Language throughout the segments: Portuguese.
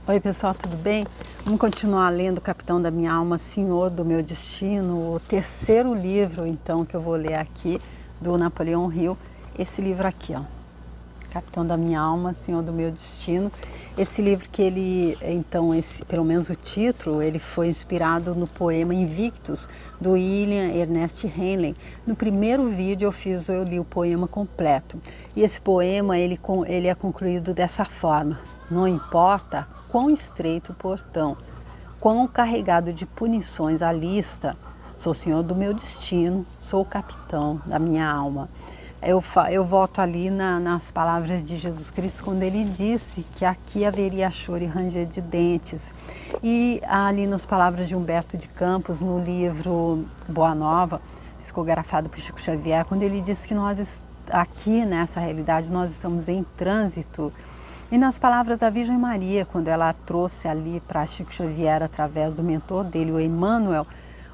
Oi pessoal, tudo bem? Vamos continuar lendo Capitão da Minha Alma, Senhor do Meu Destino, o terceiro livro então que eu vou ler aqui do Napoleão Hill. Esse livro aqui, ó, Capitão da Minha Alma, Senhor do Meu Destino. Esse livro que ele, então, pelo menos o título, ele foi inspirado no poema Invictus, do William Ernest Henley. No primeiro vídeo eu li o poema completo. E esse poema, ele é concluído dessa forma: não importa quão estreito o portão, quão carregado de punições a lista, sou senhor do meu destino, sou o capitão da minha alma. Eu volto ali nas palavras de Jesus Cristo, quando ele disse que aqui haveria choro e ranger de dentes. E ali nas palavras de Humberto de Campos, no livro Boa Nova, psicografado por Chico Xavier, quando ele disse que nós aqui nessa realidade nós estamos em trânsito. E nas palavras da Virgem Maria, quando ela trouxe ali para Chico Xavier, através do mentor dele, o Emmanuel,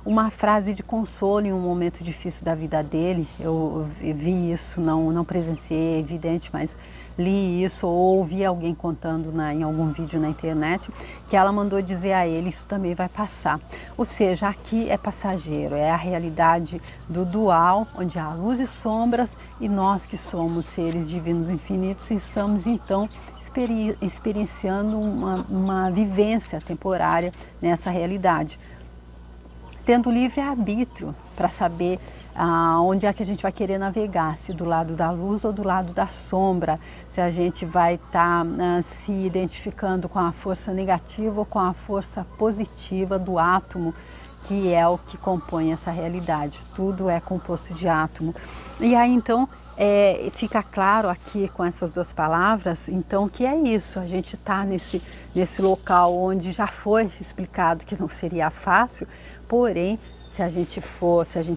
uma frase de consolo em um momento difícil da vida dele. Eu vi isso, não presenciei, é evidente, mas li isso ou ouvi alguém contando em algum vídeo na internet, que ela mandou dizer a ele: isso também vai passar. Ou seja, aqui é passageiro, é a realidade do dual, onde há luz e sombras, e nós que somos seres divinos infinitos estamos então experienciando uma vivência temporária nessa realidade, tendo livre-arbítrio para saber onde é que a gente vai querer navegar, se do lado da luz ou do lado da sombra, se a gente vai estar se identificando com a força negativa ou com a força positiva do átomo, que é o que compõe essa realidade. Tudo é composto de átomo. E aí então fica claro aqui com essas duas palavras, então, que é isso, a gente está nesse local onde já foi explicado que não seria fácil, porém, se a gente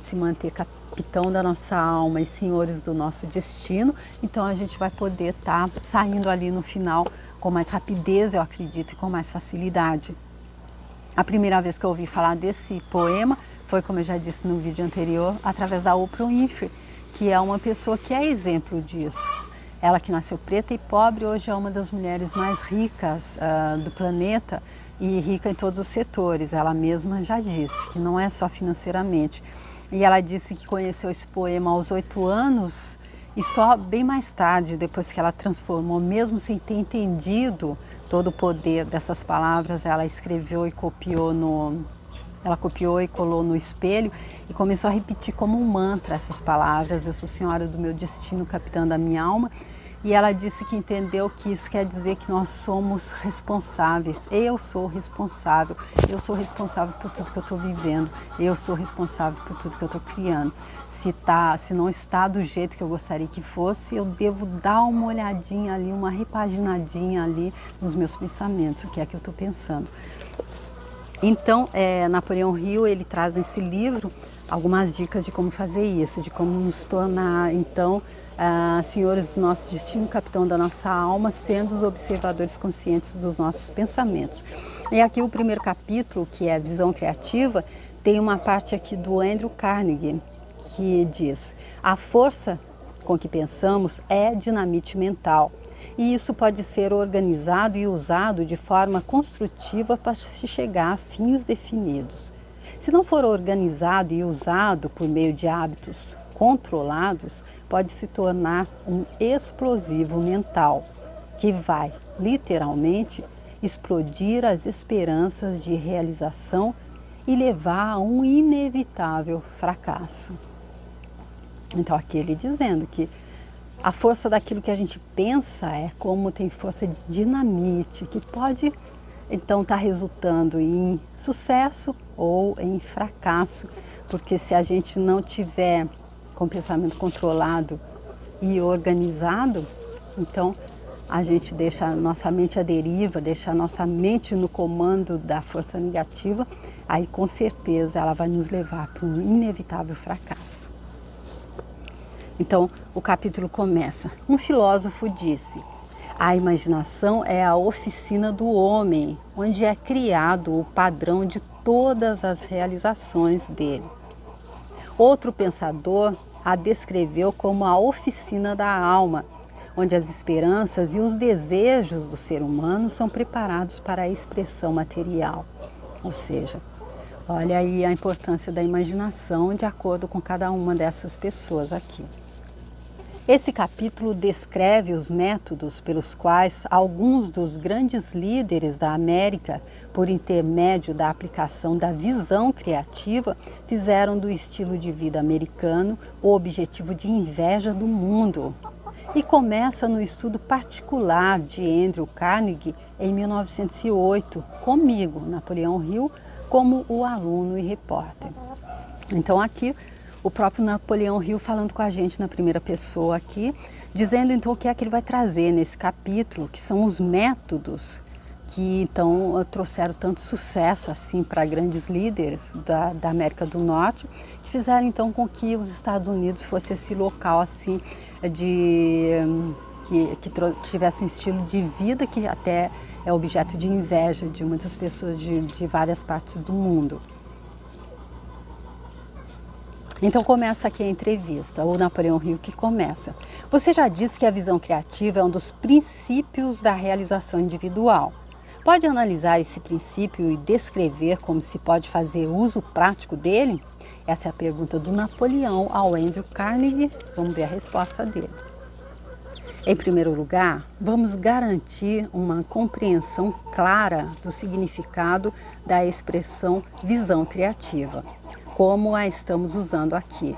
se manter capitão da nossa alma e senhores do nosso destino, então a gente vai poder estar saindo ali no final com mais rapidez, eu acredito, e com mais facilidade. A primeira vez que eu ouvi falar desse poema foi, como eu já disse no vídeo anterior, através da Oprah Winfrey, que é uma pessoa que é exemplo disso. Ela que nasceu preta e pobre, hoje é uma das mulheres mais ricas do planeta e rica em todos os setores. Ela mesma já disse que não é só financeiramente. E ela disse que conheceu esse poema aos 8 anos e só bem mais tarde, depois que ela transformou, mesmo sem ter entendido todo o poder dessas palavras, ela escreveu e copiou ela copiou e colou no espelho e começou a repetir como um mantra essas palavras: eu sou senhora do meu destino, capitã da minha alma. E ela disse que entendeu que isso quer dizer que nós somos responsáveis. Eu sou responsável por tudo que eu estou vivendo, eu sou responsável por tudo que eu estou criando. Se não está do jeito que eu gostaria que fosse, eu devo dar uma olhadinha ali, uma repaginadinha ali nos meus pensamentos, o que é que eu estou pensando. Então, Napoleão Hill, ele traz nesse livro algumas dicas de como fazer isso, de como nos tornar, então, senhores do nosso destino, capitão da nossa alma, sendo os observadores conscientes dos nossos pensamentos. E aqui o primeiro capítulo, que é a visão criativa, tem uma parte aqui do Andrew Carnegie, que diz: a força com que pensamos é dinamite mental. E isso pode ser organizado e usado de forma construtiva para se chegar a fins definidos. Se não for organizado e usado por meio de hábitos controlados, pode se tornar um explosivo mental, que vai, literalmente, explodir as esperanças de realização e levar a um inevitável fracasso. Então, aqui ele dizendo que a força daquilo que a gente pensa é como tem força de dinamite, que pode então estar resultando em sucesso ou em fracasso, porque se a gente não tiver com o pensamento controlado e organizado, então a gente deixa a nossa mente à deriva, deixa a nossa mente no comando da força negativa, aí com certeza ela vai nos levar para um inevitável fracasso. Então, o capítulo começa. Um filósofo disse: a imaginação é a oficina do homem, onde é criado o padrão de todas as realizações dele. Outro pensador a descreveu como a oficina da alma, onde as esperanças e os desejos do ser humano são preparados para a expressão material. Ou seja, olha aí a importância da imaginação de acordo com cada uma dessas pessoas aqui. Esse capítulo descreve os métodos pelos quais alguns dos grandes líderes da América, por intermédio da aplicação da visão criativa, fizeram do estilo de vida americano o objetivo de inveja do mundo. E começa no estudo particular de Andrew Carnegie em 1908, comigo, Napoleão Hill, como o aluno e repórter. Então aqui o próprio Napoleão Hill falando com a gente na primeira pessoa aqui, dizendo então o que é que ele vai trazer nesse capítulo, que são os métodos que então trouxeram tanto sucesso assim para grandes líderes da América do Norte, que fizeram então com que os Estados Unidos fosse esse local assim que tivesse um estilo de vida que até é objeto de inveja de muitas pessoas de várias partes do mundo. Então começa aqui a entrevista, o Napoleão Hill que começa. Você já disse que a visão criativa é um dos princípios da realização individual. Pode analisar esse princípio e descrever como se pode fazer uso prático dele? Essa é a pergunta do Napoleão ao Andrew Carnegie. Vamos ver a resposta dele. Em primeiro lugar, vamos garantir uma compreensão clara do significado da expressão visão criativa, como a estamos usando aqui,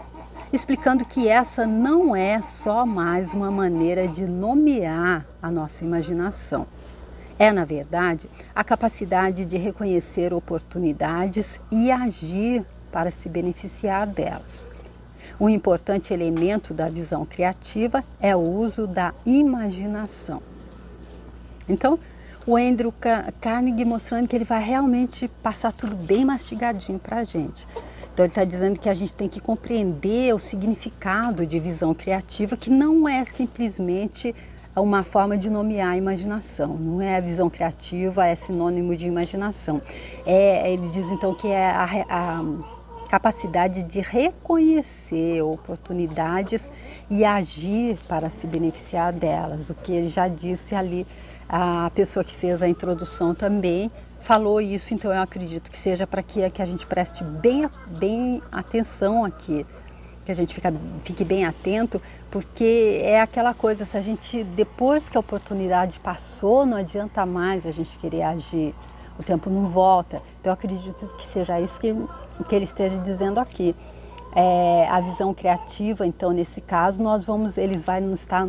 explicando que essa não é só mais uma maneira de nomear a nossa imaginação. É, na verdade, a capacidade de reconhecer oportunidades e agir para se beneficiar delas. Um importante elemento da visão criativa é o uso da imaginação. Então, o Andrew Carnegie mostrando que ele vai realmente passar tudo bem mastigadinho para a gente. Então ele está dizendo que a gente tem que compreender o significado de visão criativa, que não é simplesmente uma forma de nomear a imaginação. Não é a visão criativa, é sinônimo de imaginação. Ele diz então que é a capacidade de reconhecer oportunidades e agir para se beneficiar delas. O que ele já disse ali, a pessoa que fez a introdução também falou isso, então eu acredito que seja para que a gente preste bem atenção aqui, que a gente fique bem atento, porque é aquela coisa, se a gente, depois que a oportunidade passou, não adianta mais a gente querer agir, o tempo não volta. Então eu acredito que seja isso que ele esteja dizendo aqui. A visão criativa, então nesse caso, eles vão nos estar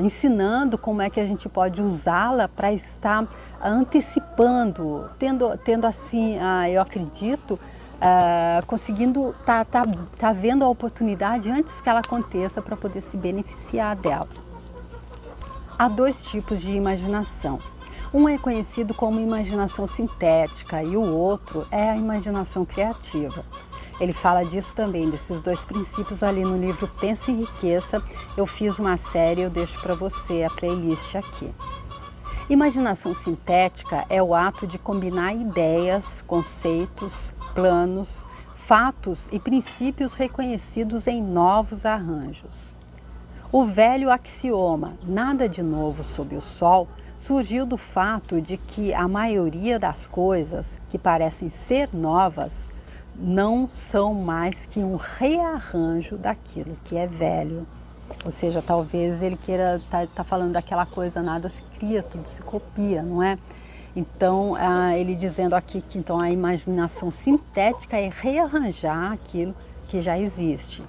ensinando como é que a gente pode usá-la para estar antecipando, tendo assim, eu acredito, conseguindo tá vendo a oportunidade antes que ela aconteça para poder se beneficiar dela. Há dois tipos de imaginação. Um é conhecido como imaginação sintética e o outro é a imaginação criativa. Ele fala disso também, desses dois princípios ali no livro Pensa e Enriqueça. Eu fiz uma série, eu deixo para você a playlist aqui. Imaginação sintética é o ato de combinar ideias, conceitos, planos, fatos e princípios reconhecidos em novos arranjos. O velho axioma, nada de novo sob o sol, surgiu do fato de que a maioria das coisas que parecem ser novas não são mais que um rearranjo daquilo que é velho. Ou seja, talvez ele queira tá falando daquela coisa, nada se cria, tudo se copia, não é? Então, ele dizendo aqui que então, a imaginação sintética é rearranjar aquilo que já existe.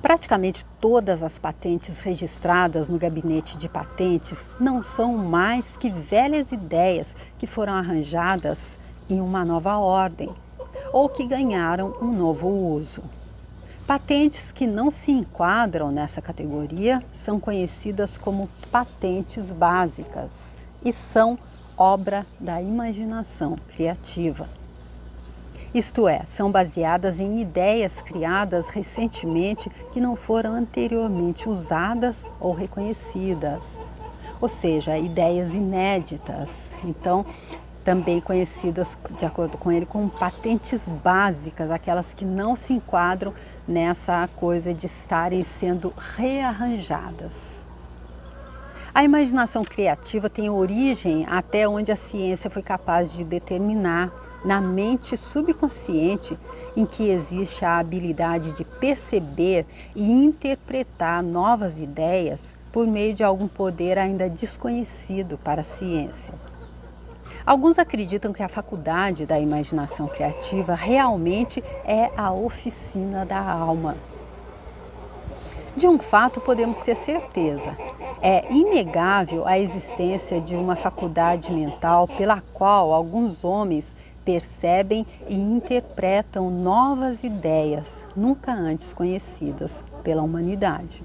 Praticamente todas as patentes registradas no gabinete de patentes não são mais que velhas ideias que foram arranjadas em uma nova ordem ou que ganharam um novo uso. Patentes que não se enquadram nessa categoria são conhecidas como patentes básicas e são obra da imaginação criativa. Isto é, são baseadas em ideias criadas recentemente que não foram anteriormente usadas ou reconhecidas, ou seja, ideias inéditas. Então, também conhecidas, de acordo com ele, como patentes básicas, aquelas que não se enquadram nessa coisa de estarem sendo rearranjadas. A imaginação criativa tem origem até onde a ciência foi capaz de determinar na mente subconsciente, em que existe a habilidade de perceber e interpretar novas ideias por meio de algum poder ainda desconhecido para a ciência. Alguns acreditam que a faculdade da imaginação criativa realmente é a oficina da alma. De um fato podemos ter certeza: é inegável a existência de uma faculdade mental pela qual alguns homens percebem e interpretam novas ideias nunca antes conhecidas pela humanidade.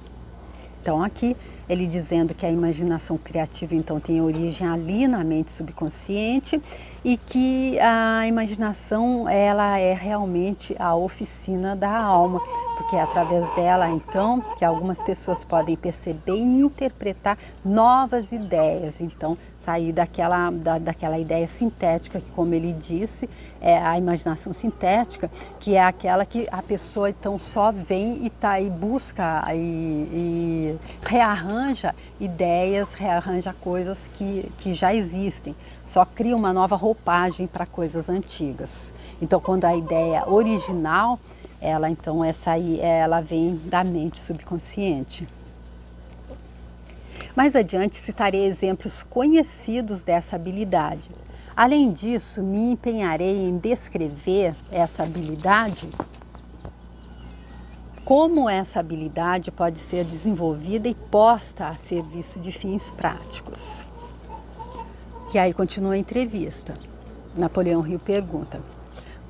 Então aqui ele dizendo que a imaginação criativa então tem origem ali na mente subconsciente e que a imaginação ela é realmente a oficina da alma, porque é através dela então que algumas pessoas podem perceber e interpretar novas ideias, então sair daquela ideia sintética que, como ele disse, é a imaginação sintética, que é aquela que a pessoa então só vem e busca e rearranja ideias, rearranja coisas que já existem, só cria uma nova roupagem para coisas antigas. Então quando a ideia original, ela vem da mente subconsciente. Mais adiante citarei exemplos conhecidos dessa habilidade. Além disso, me empenharei em descrever essa habilidade, como essa habilidade pode ser desenvolvida e posta a serviço de fins práticos. E aí continua a entrevista. Napoleão Hill pergunta: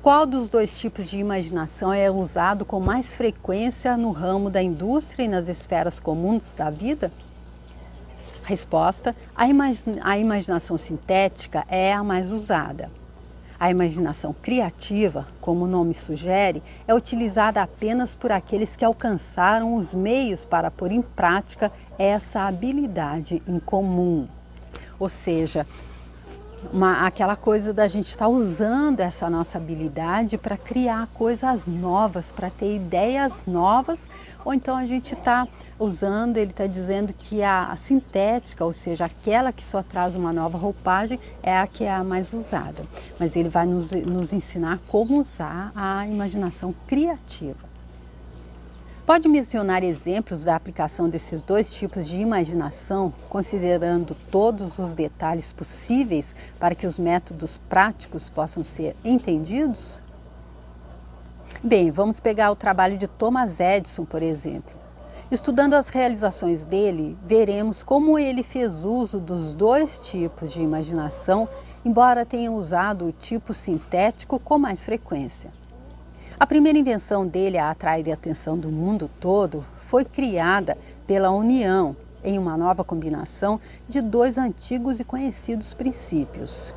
qual dos dois tipos de imaginação é usado com mais frequência no ramo da indústria e nas esferas comuns da vida? Resposta: a imaginação sintética é a mais usada. A imaginação criativa, como o nome sugere, é utilizada apenas por aqueles que alcançaram os meios para pôr em prática essa habilidade em comum. Ou seja, aquela coisa da gente estar usando essa nossa habilidade para criar coisas novas, para ter ideias novas, ou então a gente está usando, ele está dizendo que a sintética, ou seja, aquela que só traz uma nova roupagem, é a que é a mais usada. Mas ele vai nos ensinar como usar a imaginação criativa. Pode mencionar exemplos da aplicação desses dois tipos de imaginação, considerando todos os detalhes possíveis para que os métodos práticos possam ser entendidos? Bem, vamos pegar o trabalho de Thomas Edison, por exemplo. Estudando as realizações dele, veremos como ele fez uso dos dois tipos de imaginação, embora tenha usado o tipo sintético com mais frequência. A primeira invenção dele a atrair a atenção do mundo todo foi criada pela união, em uma nova combinação, de dois antigos e conhecidos princípios.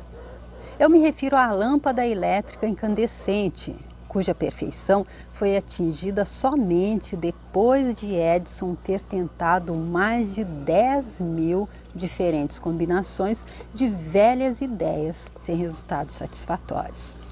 Eu me refiro à lâmpada elétrica incandescente, cuja perfeição foi atingida somente depois de Edison ter tentado mais de 10.000 diferentes combinações de velhas ideias sem resultados satisfatórios.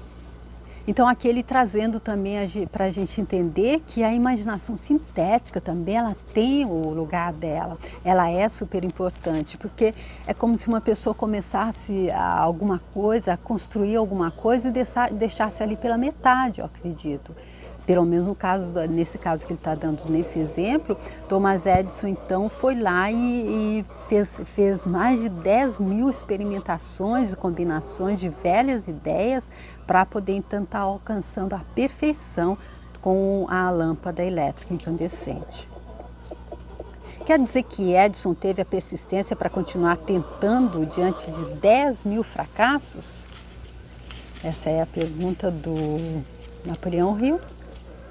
Então aqui ele trazendo também para a gente entender que a imaginação sintética também ela tem o lugar dela, ela é super importante, porque é como se uma pessoa começasse alguma coisa, a construir alguma coisa e deixasse ali pela metade, eu acredito. Pelo menos nesse caso que ele está dando nesse exemplo, Thomas Edison então foi lá e fez mais de 10.000 experimentações e combinações de velhas ideias para poder então estar alcançando a perfeição com a lâmpada elétrica incandescente. Quer dizer que Edison teve a persistência para continuar tentando diante de 10.000 fracassos? Essa é a pergunta do Napoleão Hill.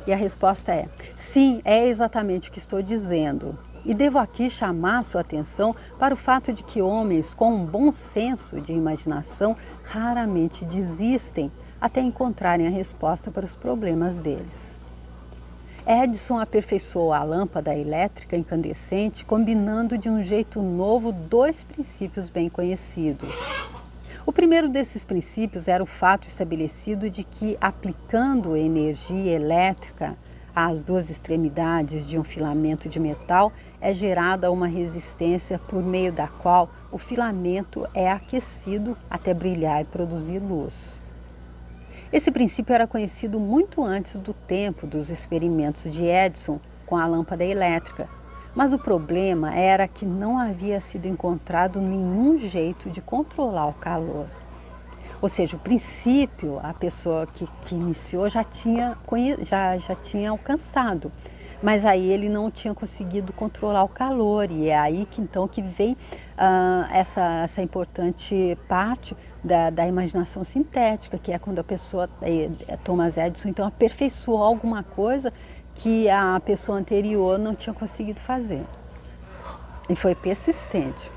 E a resposta é: sim, é exatamente o que estou dizendo. E devo aqui chamar sua atenção para o fato de que homens com um bom senso de imaginação raramente desistem até encontrarem a resposta para os problemas deles. Edison aperfeiçoou a lâmpada elétrica incandescente combinando de um jeito novo dois princípios bem conhecidos. O primeiro desses princípios era o fato estabelecido de que, aplicando energia elétrica às duas extremidades de um filamento de metal, é gerada uma resistência por meio da qual o filamento é aquecido até brilhar e produzir luz. Esse princípio era conhecido muito antes do tempo dos experimentos de Edison com a lâmpada elétrica, mas o problema era que não havia sido encontrado nenhum jeito de controlar o calor. Ou seja, o princípio, a pessoa que iniciou já tinha alcançado, mas aí ele não tinha conseguido controlar o calor, e é aí que então que vem essa importante parte da imaginação sintética, que é quando a pessoa, Thomas Edison, então aperfeiçoou alguma coisa que a pessoa anterior não tinha conseguido fazer, e foi persistente.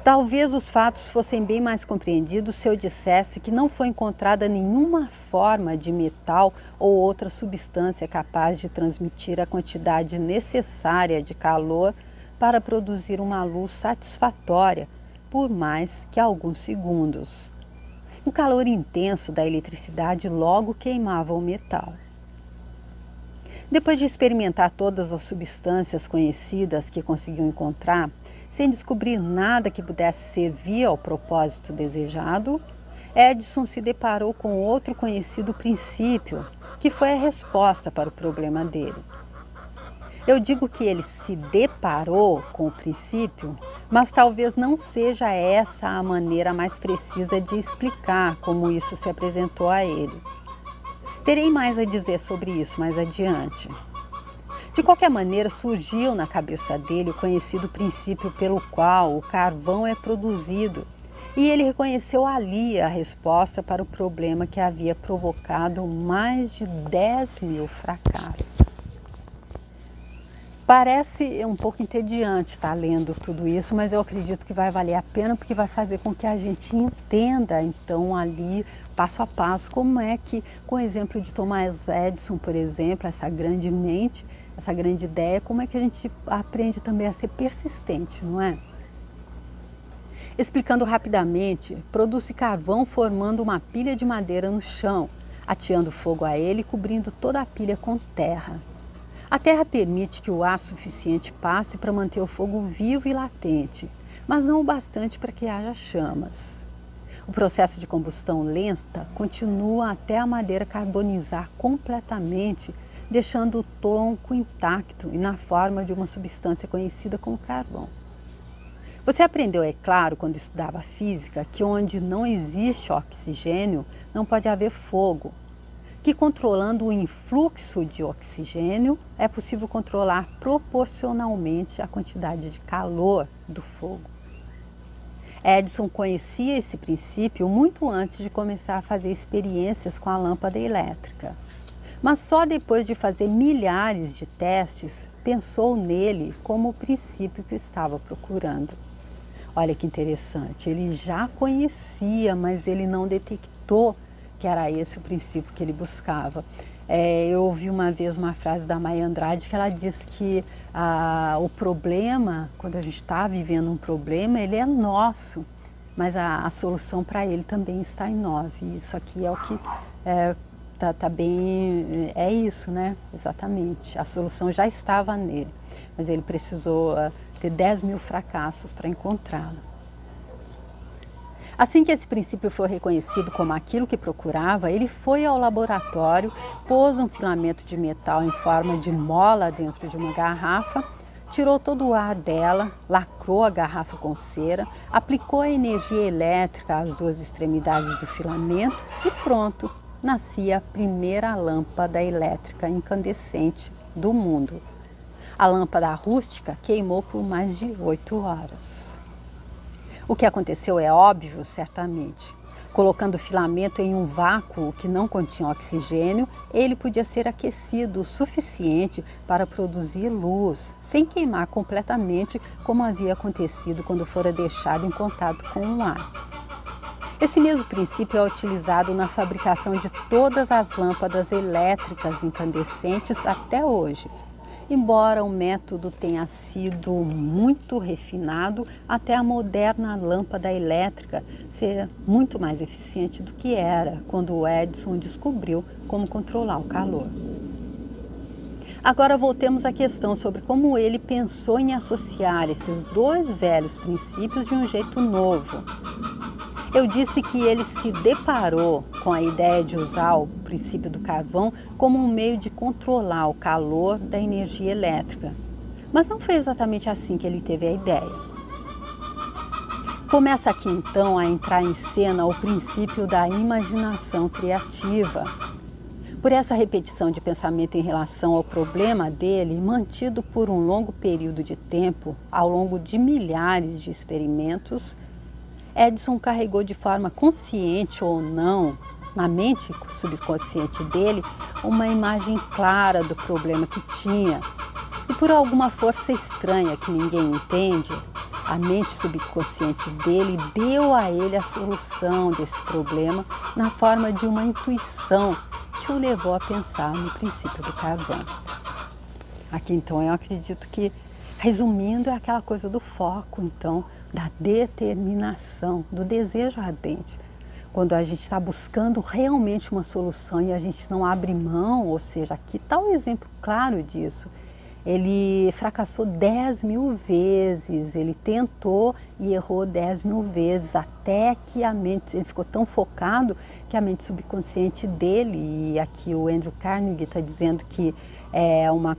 Talvez os fatos fossem bem mais compreendidos se eu dissesse que não foi encontrada nenhuma forma de metal ou outra substância capaz de transmitir a quantidade necessária de calor para produzir uma luz satisfatória por mais que alguns segundos. O calor intenso da eletricidade logo queimava o metal. Depois de experimentar todas as substâncias conhecidas que conseguiu encontrar, sem descobrir nada que pudesse servir ao propósito desejado, Edison se deparou com outro conhecido princípio, que foi a resposta para o problema dele. Eu digo que ele se deparou com o princípio, mas talvez não seja essa a maneira mais precisa de explicar como isso se apresentou a ele. Terei mais a dizer sobre isso mais adiante. De qualquer maneira, surgiu na cabeça dele o conhecido princípio pelo qual o carvão é produzido, e ele reconheceu ali a resposta para o problema que havia provocado mais de 10.000 fracassos. Parece um pouco entediante estar lendo tudo isso, mas eu acredito que vai valer a pena, porque vai fazer com que a gente entenda, então, ali, passo a passo, como é que, com o exemplo de Thomas Edison, por exemplo, essa grande mente, essa grande ideia, como é que a gente aprende também a ser persistente, não é? Explicando rapidamente, produz-se carvão formando uma pilha de madeira no chão, ateando fogo a ele e cobrindo toda a pilha com terra. A terra permite que o ar suficiente passe para manter o fogo vivo e latente, mas não o bastante para que haja chamas. O processo de combustão lenta continua até a madeira carbonizar completamente, deixando o tronco intacto e na forma de uma substância conhecida como carvão. Você aprendeu, é claro, quando estudava física, que onde não existe oxigênio, não pode haver fogo, que controlando o influxo de oxigênio é possível controlar proporcionalmente a quantidade de calor do fogo. Edison conhecia esse princípio muito antes de começar a fazer experiências com a lâmpada elétrica. Mas só depois de fazer milhares de testes, pensou nele como o princípio que estava procurando. Olha que interessante, ele já conhecia, mas ele não detectou que era esse o princípio que ele buscava. Eu ouvi uma vez uma frase da Maya Andrade que ela diz que o problema, quando a gente está vivendo um problema, ele é nosso, mas a solução para ele também está em nós. E isso aqui é o que tá bem, é isso, né? Exatamente. A solução já estava nele, mas ele precisou ter 10.000 fracassos para encontrá-la. Assim que esse princípio foi reconhecido como aquilo que procurava, ele foi ao laboratório, pôs um filamento de metal em forma de mola dentro de uma garrafa, tirou todo o ar dela, lacrou a garrafa com cera, aplicou a energia elétrica às duas extremidades do filamento e pronto, nascia a primeira lâmpada elétrica incandescente do mundo. A lâmpada rústica queimou por mais de 8 horas. O que aconteceu é óbvio, certamente. Colocando o filamento em um vácuo que não continha oxigênio, ele podia ser aquecido o suficiente para produzir luz, sem queimar completamente, como havia acontecido quando fora deixado em contato com o ar. Esse mesmo princípio é utilizado na fabricação de todas as lâmpadas elétricas incandescentes até hoje. embora o método tenha sido muito refinado até a moderna lâmpada elétrica ser muito mais eficiente do que era quando o Edison descobriu como controlar o calor. Agora voltemos à questão sobre como ele pensou em associar esses dois velhos princípios de um jeito novo. Eu disse que ele se deparou com a ideia de usar o princípio do carvão como um meio de controlar o calor da energia elétrica. Mas não foi exatamente assim que ele teve a ideia. Começa aqui então a entrar em cena o princípio da imaginação criativa. Por essa repetição de pensamento em relação ao problema dele, mantido por um longo período de tempo, ao longo de milhares de experimentos, Edison carregou de forma consciente ou não, na mente subconsciente dele, uma imagem clara do problema que tinha. E por alguma força estranha que ninguém entende, a mente subconsciente dele deu a ele a solução desse problema na forma de uma intuição que o levou a pensar no princípio do carvão. Aqui então eu acredito que, resumindo, é aquela coisa do foco, então, da determinação, do desejo ardente. Quando a gente está buscando realmente uma solução e a gente não abre mão, ou seja, aqui está um exemplo claro disso. Ele fracassou 10.000 vezes, ele tentou e errou 10.000 vezes, até que a mente, ele ficou tão focado que a mente subconsciente dele, e aqui o Andrew Carnegie está dizendo que é uma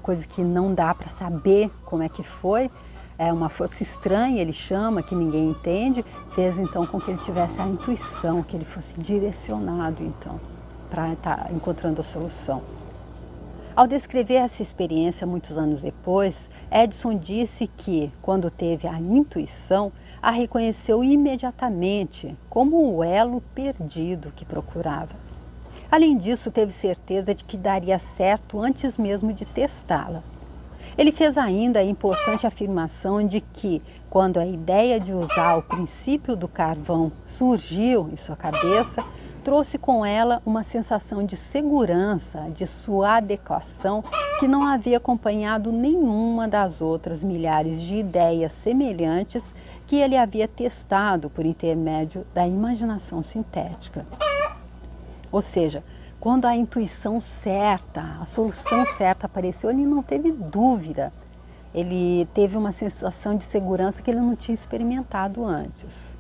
coisa que não dá para saber como é que foi, é uma força estranha, ele chama, que ninguém entende, fez então com que ele tivesse a intuição, que ele fosse direcionado então para estar encontrando a solução. Ao descrever essa experiência muitos anos depois, Edison disse que, quando teve a intuição, a reconheceu imediatamente como o elo perdido que procurava. Além disso, teve certeza de que daria certo antes mesmo de testá-la. Ele fez ainda a importante afirmação de que, quando a ideia de usar o princípio do carvão surgiu em sua cabeça, trouxe com ela uma sensação de segurança de sua adequação que não havia acompanhado nenhuma das outras milhares de ideias semelhantes que ele havia testado por intermédio da imaginação sintética. Ou seja, quando a intuição certa, a solução certa apareceu, ele não teve dúvida. Ele teve uma sensação de segurança que ele não tinha experimentado antes.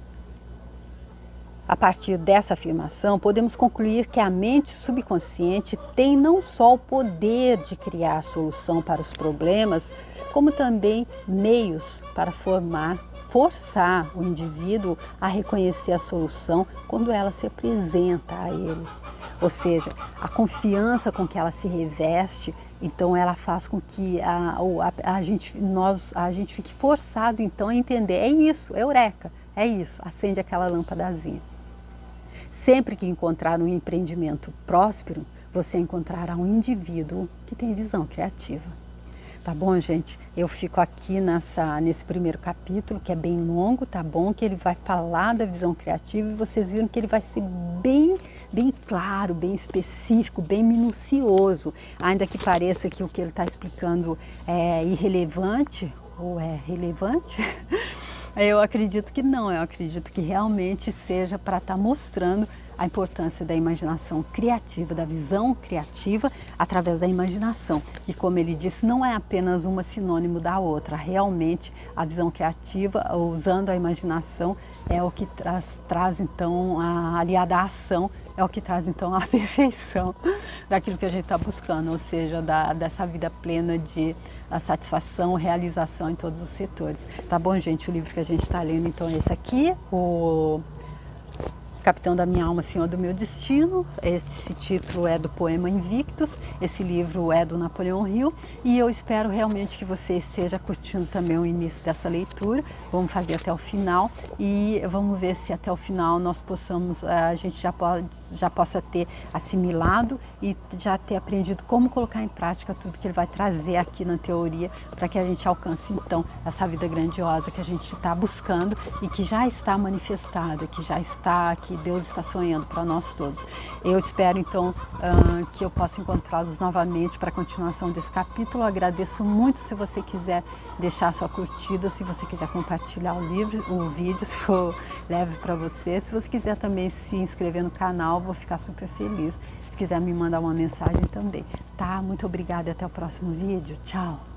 A partir dessa afirmação, podemos concluir que a mente subconsciente tem não só o poder de criar a solução para os problemas, como também meios para forçar o indivíduo a reconhecer a solução quando ela se apresenta a ele. Ou seja, a confiança com que ela se reveste, então ela faz com que a gente fique forçado então a entender, é isso, é eureka, é isso, acende aquela lâmpadazinha. Sempre que encontrar um empreendimento próspero, você encontrará um indivíduo que tem visão criativa. Tá bom, gente? Eu fico aqui nesse primeiro capítulo, que é bem longo, tá bom? Que ele vai falar da visão criativa e vocês viram que ele vai ser bem claro, bem específico, bem minucioso. Ainda que pareça que o que ele está explicando é irrelevante ou é relevante, eu acredito que não, eu acredito que realmente seja para estar mostrando a importância da imaginação criativa, da visão criativa através da imaginação. E como ele disse, não é apenas uma sinônimo da outra, realmente a visão criativa, usando a imaginação, é o que traz então, aliada à ação, é o que traz então a perfeição daquilo que a gente está buscando, ou seja, dessa vida plena de a satisfação, realização em todos os setores. Tá bom, gente? O livro que a gente está lendo então é esse aqui, o Capitão da Minha Alma, Senhor do Meu Destino. Esse título é do poema Invictus, esse livro é do Napoleão Hill e eu espero realmente que você esteja curtindo também o início dessa leitura. Vamos fazer até o final e vamos ver se até o final nós possamos, a gente já possa ter assimilado e já ter aprendido como colocar em prática tudo que ele vai trazer aqui na teoria para que a gente alcance então essa vida grandiosa que a gente está buscando e que já está manifestada, que já está aqui Deus está sonhando para nós todos. Eu espero então que eu possa encontrá-los novamente para a continuação desse capítulo. Eu agradeço muito se você quiser deixar sua curtida, se você quiser compartilhar o vídeo, se for leve para você. Se você quiser também se inscrever no canal, vou ficar super feliz. Se quiser me mandar uma mensagem também, tá? Muito obrigada e até o próximo vídeo. Tchau!